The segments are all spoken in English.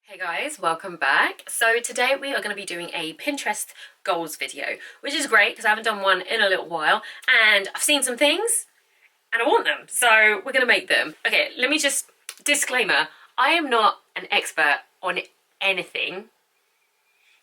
Hey guys, welcome back. So today we are going to be doing a Pinterest goals video, which is great because I haven't done one in a little while and I've seen some things and I want them, so we're going to make them. Okay, let me just, disclaimer, I am not an expert on anything,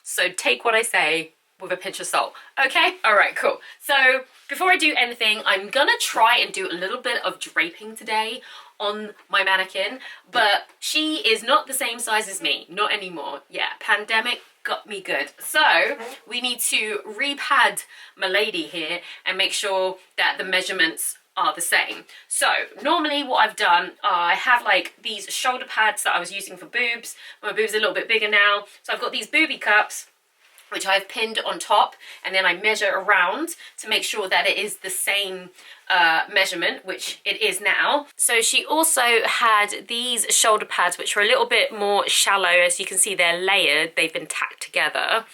so take what I say with a pinch of salt, okay? All right, cool. So before I do anything, I'm gonna try and do a little bit of draping today on my mannequin, but she is not the same size as me, not anymore. Yeah, pandemic got me good. So we need to repad my lady here and make sure that the measurements are the same. So normally what I've done, I have like these shoulder pads that I was using for boobs. My boobs are a little bit bigger now, so I've got these booby cups which I've pinned on top, and then I measure around to make sure that it is the same measurement, which it is now. So she also had these shoulder pads which are a little bit more shallow. As you can see, they're layered, they've been tacked together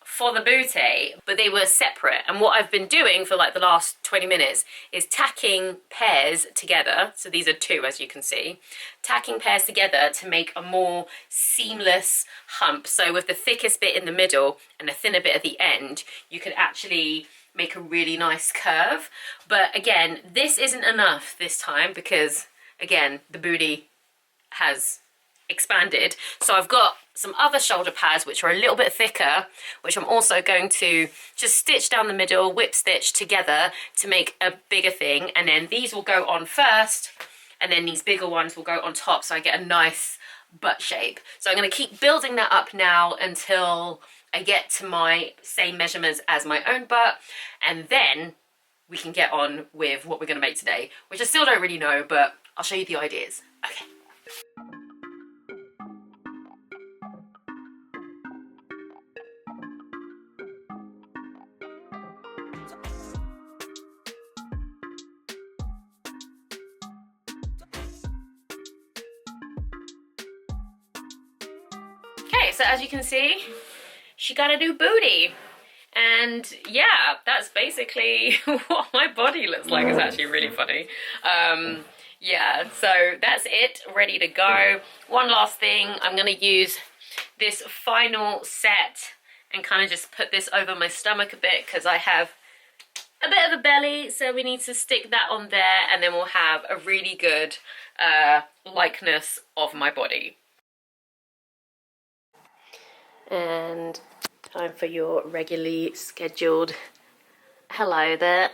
for the booty, but they were separate. And what I've been doing for like the last 20 minutes is tacking pairs together. So these are two, as you can see, tacking pairs together to make a more seamless hump. So with the thickest bit in the middle and the thinner bit at the end, you could actually make a really nice curve. But again, this isn't enough this time because again, the booty has expanded. So I've got some other shoulder pads which are a little bit thicker, which I'm also going to just stitch down the middle, whip stitch together to make a bigger thing, and then these will go on first and then these bigger ones will go on top, so I get a nice butt shape. So I'm going to keep building that up now until I get to my same measurements as my own butt, and then we can get on with what we're going to make today, which I still don't really know, but I'll show you the ideas. Okay. Okay, so as you can see, she got a new booty. And yeah, that's basically what my body looks like. It's actually really funny. Yeah, so that's it, ready to go. One last thing, I'm gonna use this final set and kind of just put this over my stomach a bit because I have a bit of a belly, so we need to stick that on there, and then we'll have a really good likeness of my body. And time for your regularly scheduled hello there.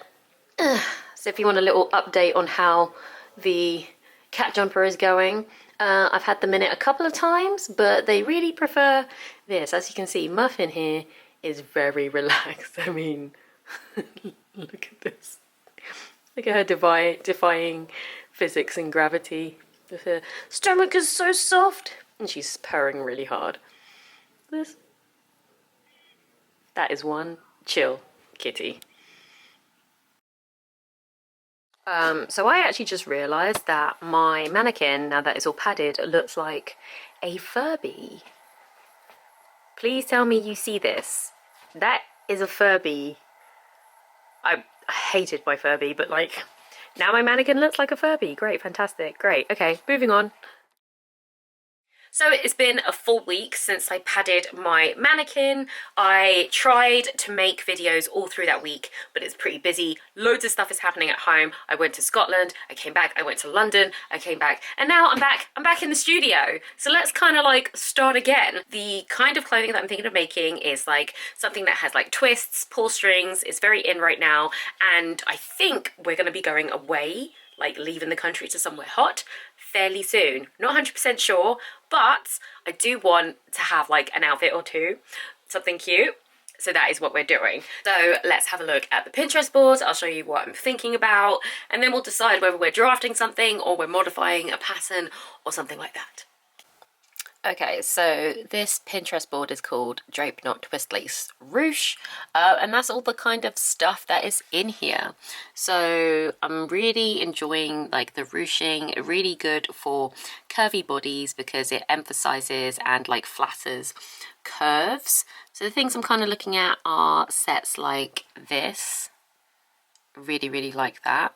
So if you want a little update on how the cat jumper is going, I've had them in it a couple of times, but they really prefer this. As you can see, Muffin here is very relaxed. I mean, look at this. Look at her defying physics and gravity. Her stomach is so soft, and she's purring really hard. This. That is one chill kitty. So I actually just realised that my mannequin, now that it's all padded, looks like a Furby. Please tell me you see this. That is a Furby. I hated my Furby, but like, now my mannequin looks like a Furby. Great, fantastic, great. Okay, moving on. So it's been a full week since I padded my mannequin. I tried to make videos all through that week, but it's pretty busy. Loads of stuff is happening at home. I went to Scotland, I came back, I went to London, I came back, and now I'm back in the studio. So let's kind of like start again. The kind of clothing that I'm thinking of making is like something that has like twists, pull strings. It's very in right now, and I think we're gonna be going away, like leaving the country to somewhere hot fairly soon. Not 100% sure, but I do want to have like an outfit or two, something cute. So that is what we're doing. So let's have a look at the Pinterest board. I'll show you what I'm thinking about, and then we'll decide whether we're drafting something or we're modifying a pattern or something like that. Okay, so this Pinterest board is called Drape Not Twist Lace Ruche, and that's all the kind of stuff that is in here. So I'm really enjoying like the ruching, really good for curvy bodies because it emphasizes and like flatters curves. So the things I'm kind of looking at are sets like this. Really like that.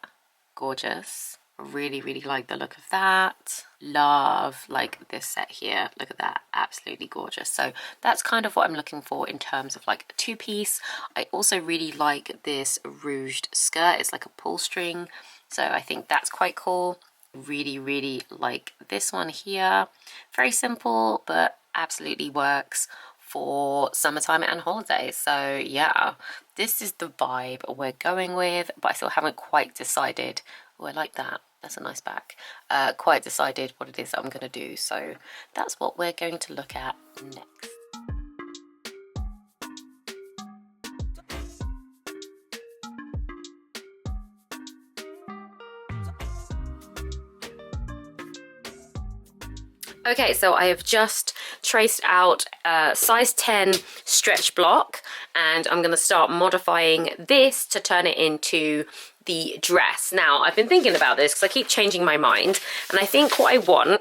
Gorgeous. Really, really like the look of that. Love like this set here. Look at that, absolutely gorgeous. So that's kind of what I'm looking for in terms of like a two-piece. I also really like this ruched skirt. It's like a pull string, so I think that's quite cool. Really, really like this one here. Very simple, but absolutely works for summertime and holidays. So yeah, this is the vibe we're going with, but I still haven't quite decided. Oh, I like that. That's a nice back. Quite decided what it is that I'm going to do. So that's what we're going to look at next. Okay, so I have just traced out a size 10 stretch block, and I'm going to start modifying this to turn it into the dress. Now, I've been thinking about this because I keep changing my mind, and I think what I want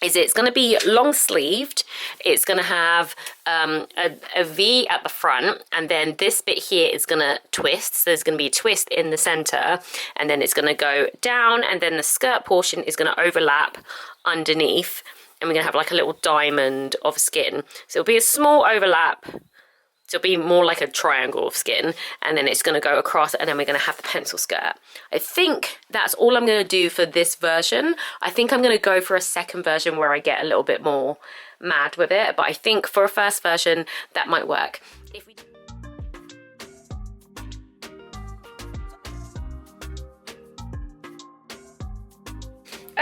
is it's going to be long sleeved. It's going to have a V at the front, and then this bit here is going to twist. So there's going to be a twist in the center, and then it's going to go down, and then the skirt portion is going to overlap underneath, and we're going to have like a little diamond of skin. So it'll be a small overlap. So it'll be more like a triangle of skin, and then it's going to go across, and then we're going to have the pencil skirt. I think that's all I'm going to do for this version. I think I'm going to go for a second version where I get a little bit more mad with it, but I think for a first version that might work. If we...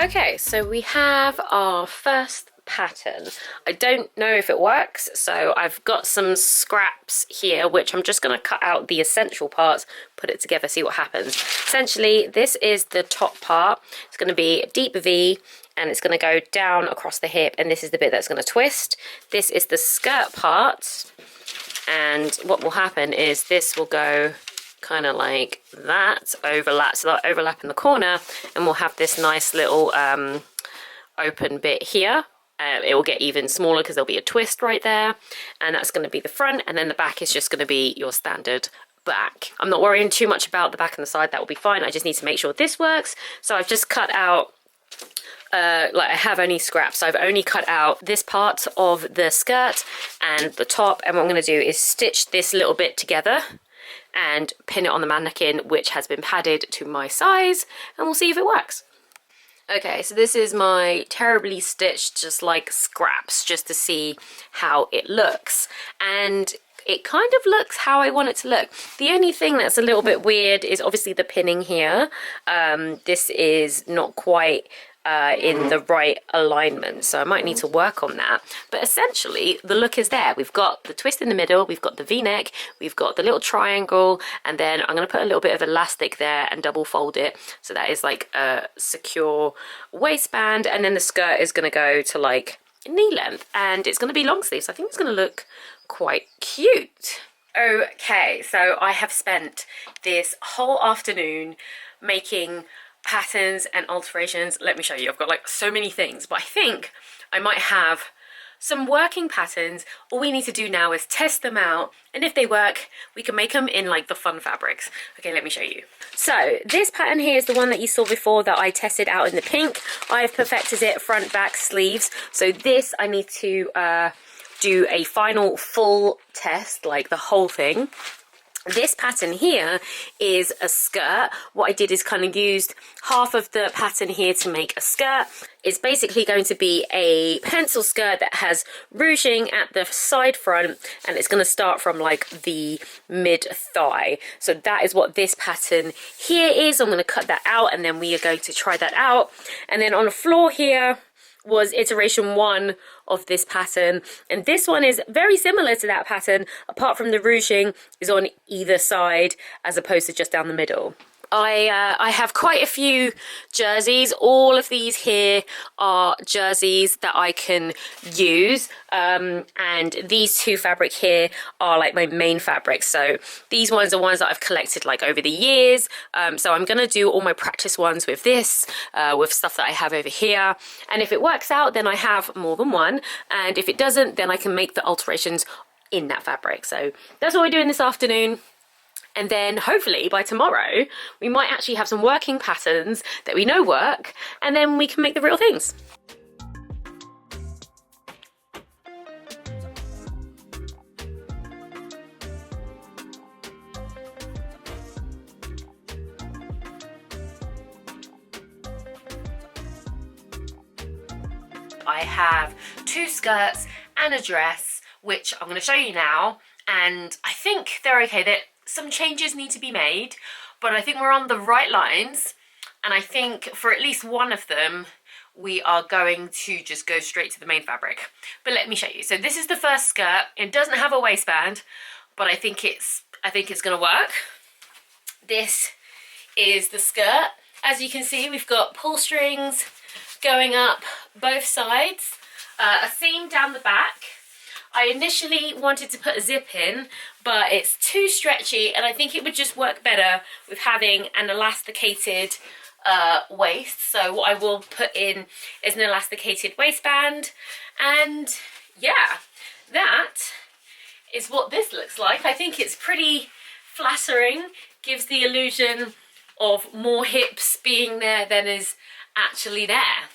Okay, so we have our first pattern. I don't know if it works, so I've got some scraps here which I'm just going to cut out the essential parts, put it together, see what happens. Essentially, this is the top part. It's going to be a deep V, and it's going to go down across the hip, and this is the bit that's going to twist. This is the skirt part, and what will happen is this will go kind of like that, overlap, so that'll overlap in the corner, and we'll have this nice little open bit here. It will get even smaller because there'll be a twist right there, and that's going to be the front, and then the back is just going to be your standard back. I'm not worrying too much about the back and the side, that will be fine. I just need to make sure this works. So I've just cut out like I have only scraps, so I've only cut out this part of the skirt and the top, and what I'm going to do is stitch this little bit together and pin it on the mannequin, which has been padded to my size, and we'll see if it works. Okay, so this is my terribly stitched, just like scraps, just to see how it looks. And it kind of looks how I want it to look. The only thing that's a little bit weird is obviously the pinning here. This is not quite in the right alignment, so I might need to work on that. But essentially, the look is there. We've got the twist in the middle, we've got the V-neck, we've got the little triangle, and then I'm going to put a little bit of elastic there and double fold it, so that is like a secure waistband, and then the skirt is going to go to like knee length, and it's going to be long sleeves. So I think it's going to look quite cute. Okay, so I have spent this whole afternoon making patterns and alterations. Let me show you. I've got like so many things, but I think I might have some working patterns. All we need to do now is test them out, and if they work, we can make them in like the fun fabrics. Okay, let me show you. So this pattern here is the one that you saw before that I tested out in the pink. I've perfected it front, back, sleeves. So this I need to do a final full test, like the whole thing. This pattern here is a skirt. What I did is kind of used half of the pattern here to make a skirt. It's basically going to be a pencil skirt that has ruching at the side front, and it's going to start from like the mid thigh. So that is what this pattern here is. I'm going to cut that out, and then we are going to try that out. And then on the floor here was iteration 1 of this pattern, and this one is very similar to that pattern, apart from the ruching is on either side as opposed to just down the middle. I have quite a few jerseys. All of these here are jerseys that I can use, and these two fabric here are like my main fabrics. So these ones are ones that I've collected like over the years. So I'm gonna do all my practice ones with this, with stuff that I have over here. And if it works out, then I have more than one. And if it doesn't, then I can make the alterations in that fabric. So that's what we're doing this afternoon. And then hopefully by tomorrow, we might actually have some working patterns that we know work, and then we can make the real things. I have 2 skirts and a dress, which I'm going to show you now, and I think they're okay. That some changes need to be made, but I think we're on the right lines, and I think for at least one of them we are going to just go straight to the main fabric. But let me show you. So this is the first skirt. It doesn't have a waistband, but I think it's going to work. This is the skirt. As you can see, we've got pull strings going up both sides, a seam down the back. I initially wanted to put a zip in, but it's too stretchy, and I think it would just work better with having an elasticated waist. So what I will put in is an elasticated waistband, and yeah, that is what this looks like. I think it's pretty flattering, gives the illusion of more hips being there than is actually there.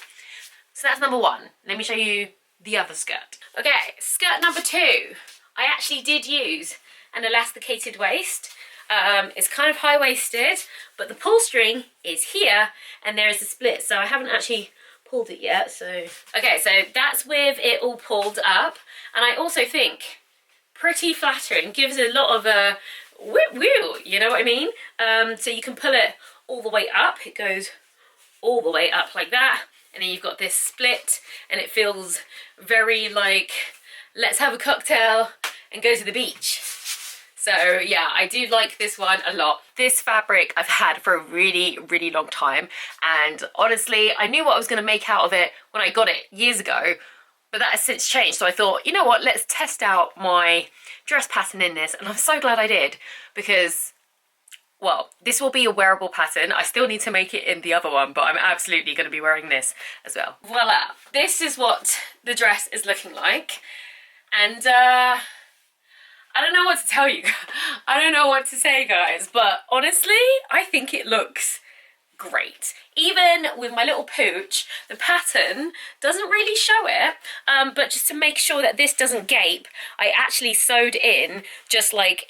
So that's number 1. Let me show you the other skirt. Okay, skirt number 2. I actually did use an elasticated waist. It's kind of high-waisted, but the pull string is here, and there is a split, so I haven't actually pulled it yet. So okay, so that's with it all pulled up, and I also think pretty flattering, gives a lot of a woo, you know what I mean? So you can pull it all the way up. It goes all the way up like that, and then you've got this split, and it feels very like, let's have a cocktail and go to the beach. So yeah, I do like this one a lot. This fabric I've had for a really, really long time, and honestly, I knew what I was going to make out of it when I got it years ago, but that has since changed. So I thought, you know what, let's test out my dress pattern in this, and I'm so glad I did, because, well, this will be a wearable pattern. I still need to make it in the other one, but I'm absolutely going to be wearing this as well. Voila, this is what the dress is looking like, and I don't know what to tell you. I don't know what to say, guys, but honestly, I think it looks great. Even with my little pooch, the pattern doesn't really show it, but just to make sure that this doesn't gape, I actually sewed in just like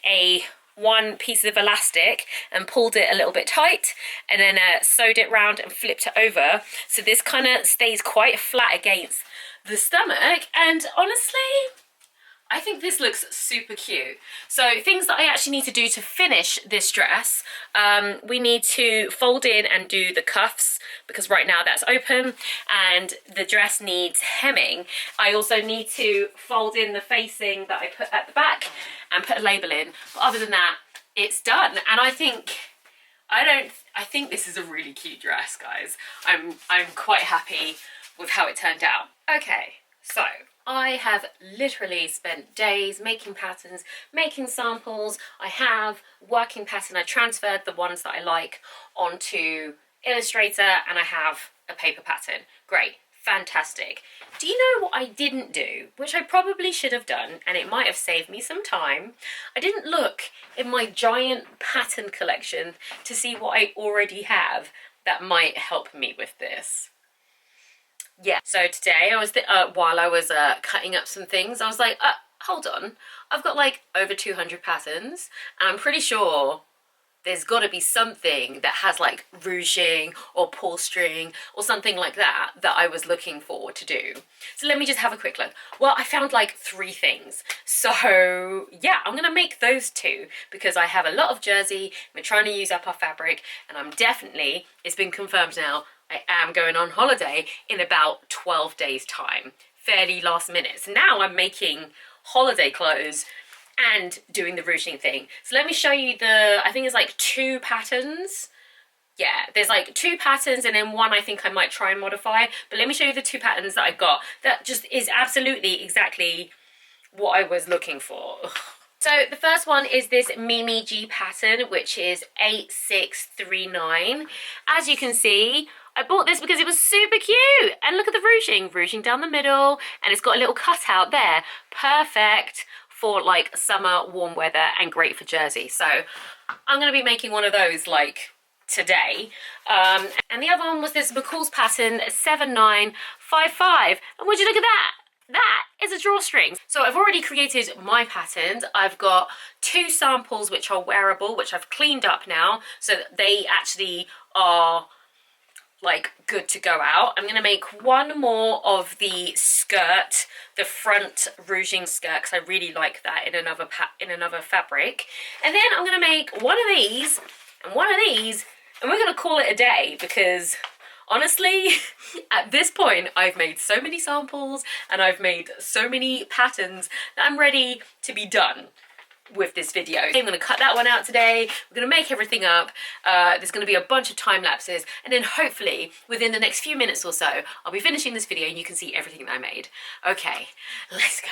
one piece of elastic and pulled it a little bit tight, and then sewed it round and flipped it over, so this kind of stays quite flat against the stomach. And honestly, I think this looks super cute. So things that I actually need to do to finish this dress, we need to fold in and do the cuffs, because right now that's open, and the dress needs hemming. I also need to fold in the facing that I put at the back and put a label in. But other than that, it's done. And I think this is a really cute dress, guys. I'm quite happy with how it turned out. Okay, so I have literally spent days making patterns, making samples. I have working pattern. I transferred the ones that I like onto Illustrator, and I have a paper pattern. Great, fantastic. Do you know what I didn't do, which I probably should have done, and it might have saved me some time? I didn't look in my giant pattern collection to see what I already have that might help me with this. Yeah, so today I was while I was cutting up some things, I was like, hold on, I've got like over 200 patterns, and I'm pretty sure there's got to be something that has like ruching or pull string or something like that that I was looking for to do. So let me just have a quick look. Well, I found like 3 things. So yeah, I'm gonna make those 2 because I have a lot of jersey. We're trying to use up our fabric, and I'm definitely, it's been confirmed now, I am going on holiday in about 12 days time, fairly last minute. So now I'm making holiday clothes and doing the ruching thing. So let me show you I think there's like 2 patterns. Yeah, there's like 2 patterns, and then one I think I might try and modify. But let me show you the 2 patterns that I've got. That just is absolutely exactly what I was looking for. So the first one is this Mimi G pattern, which is 8639. As you can see, I bought this because it was super cute. And look at the ruching down the middle, and it's got a little cutout there. Perfect for like summer warm weather and great for jersey. So I'm going to be making one of those like today. And the other one was this McCall's pattern 7955. And would you look at that? That is a drawstring. So I've already created my patterns. I've got 2 samples which are wearable, which I've cleaned up now so that they actually are like good to go out. I'm gonna make one more of the skirt, the front ruching skirt, because I really like that in another fabric. And then I'm gonna make one of these and one of these, and we're gonna call it a day, because honestly, at this point, I've made so many samples and I've made so many patterns that I'm ready to be done with this video. I'm going to cut that one out today. We're going to make everything up. There's going to be a bunch of time lapses, and then hopefully within the next few minutes or so, I'll be finishing this video and you can see everything that I made. Okay, let's go.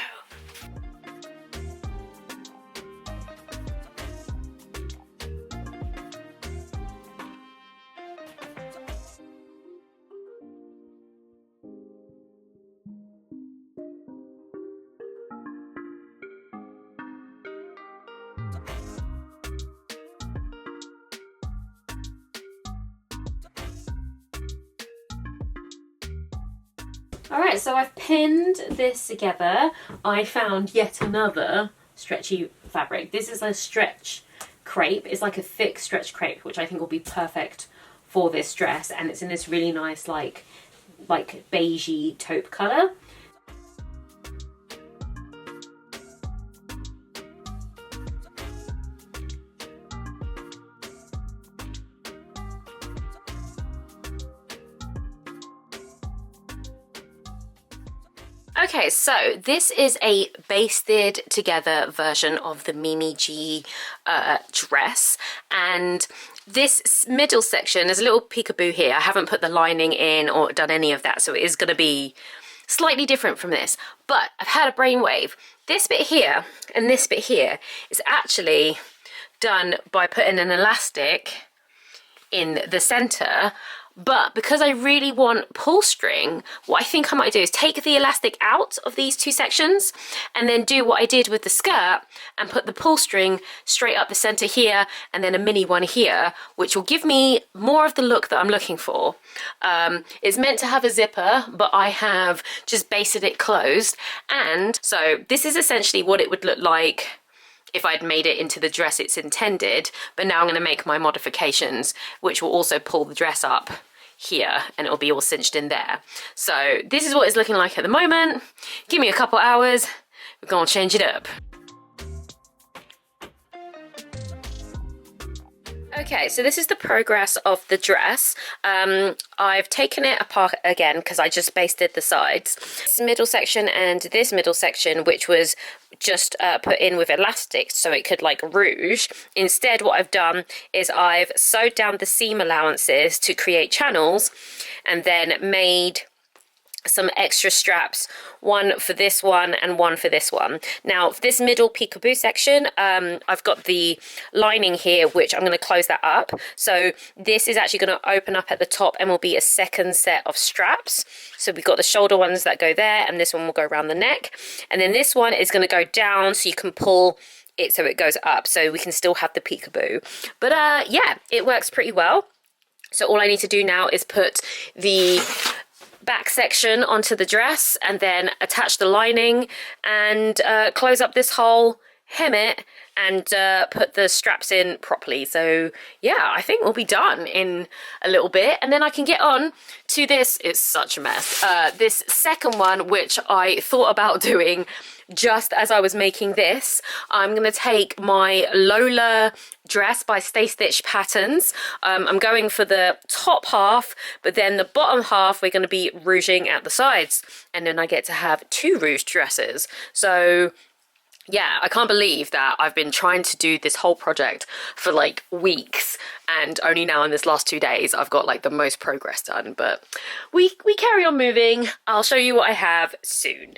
Alright, so I've pinned this together. I found yet another stretchy fabric. This is a stretch crepe. It's like a thick stretch crepe, which I think will be perfect for this dress. And it's in this really nice like beigey taupe colour. Okay, so this is a basted together version of the Mimi G dress, and this middle section, there's a little peekaboo here. I haven't put the lining in or done any of that, so it is going to be slightly different from this, but I've had a brainwave. This bit here and this bit here is actually done by putting an elastic in the center. But because I really want pull string, what I think I might do is take the elastic out of these 2 sections and then do what I did with the skirt and put the pull string straight up the center here and then a mini one here, which will give me more of the look that I'm looking for. It's meant to have a zipper, but I have just basted it closed. And so this is essentially what it would look like if I'd made it into the dress it's intended, but now I'm going to make my modifications, which will also pull the dress up here and it'll be all cinched in there. So this is what it's looking like at the moment. Give me a couple hours, we're going to change it up. Okay, so this is the progress of the dress. I've taken it apart again because I just basted the sides. This middle section and this middle section, which was just put in with elastic so it could like rouge. Instead, what I've done is I've sewed down the seam allowances to create channels and then made some extra straps, one for this one and one for this one. Now for this middle peekaboo section, I've got the lining here which I'm going to close that up, so this is actually going to open up at the top and will be a second set of straps. So we've got the shoulder ones that go there and this one will go around the neck, and then this one is going to go down so you can pull it so it goes up so we can still have the peekaboo. But yeah, it works pretty well. So all I need to do now is put the back section onto the dress and then attach the lining and close up this hole, hem it and put the straps in properly. So yeah, I think we'll be done in a little bit and then I can get on to this. It's such a mess. This second one, which I thought about doing just as I was making this. I'm going to take my Lola dress by Stay Stitch Patterns. I'm going for the top half, but then the bottom half we're going to be rouging at the sides, and then I get to have 2 rouge dresses. So yeah, I can't believe that I've been trying to do this whole project for like weeks, and only now in this last 2 days I've got like the most progress done. But we carry on moving. I'll show you what I have soon.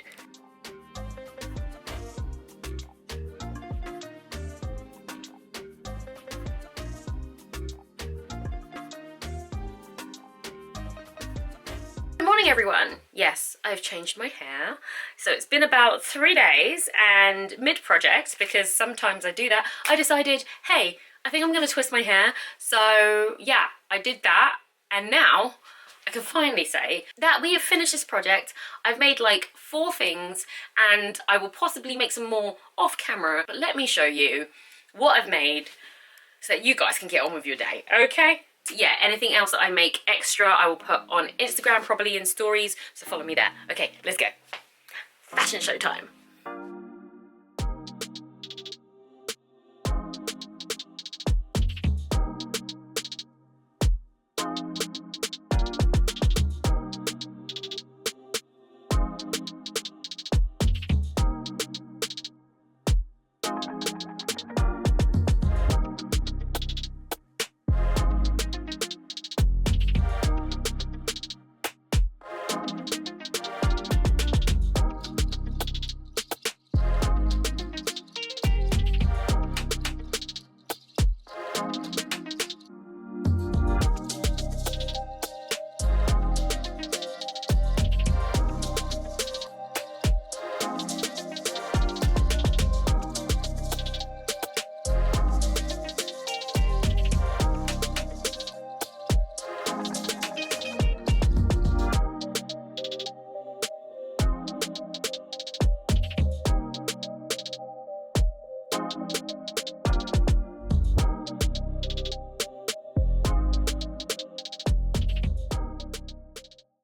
Good morning everyone. Yes, I've changed my hair. So it's been about 3 days, and mid-project, because sometimes I do that, I decided, hey, I think I'm gonna twist my hair. So yeah, I did that, and now I can finally say that we have finished this project. I've made like 4 things, and I will possibly make some more off camera, but let me show you what I've made so that you guys can get on with your day, okay? Yeah, anything else that I make extra, I will put on Instagram, probably in stories, so follow me there. Okay, let's go. Fashion show time.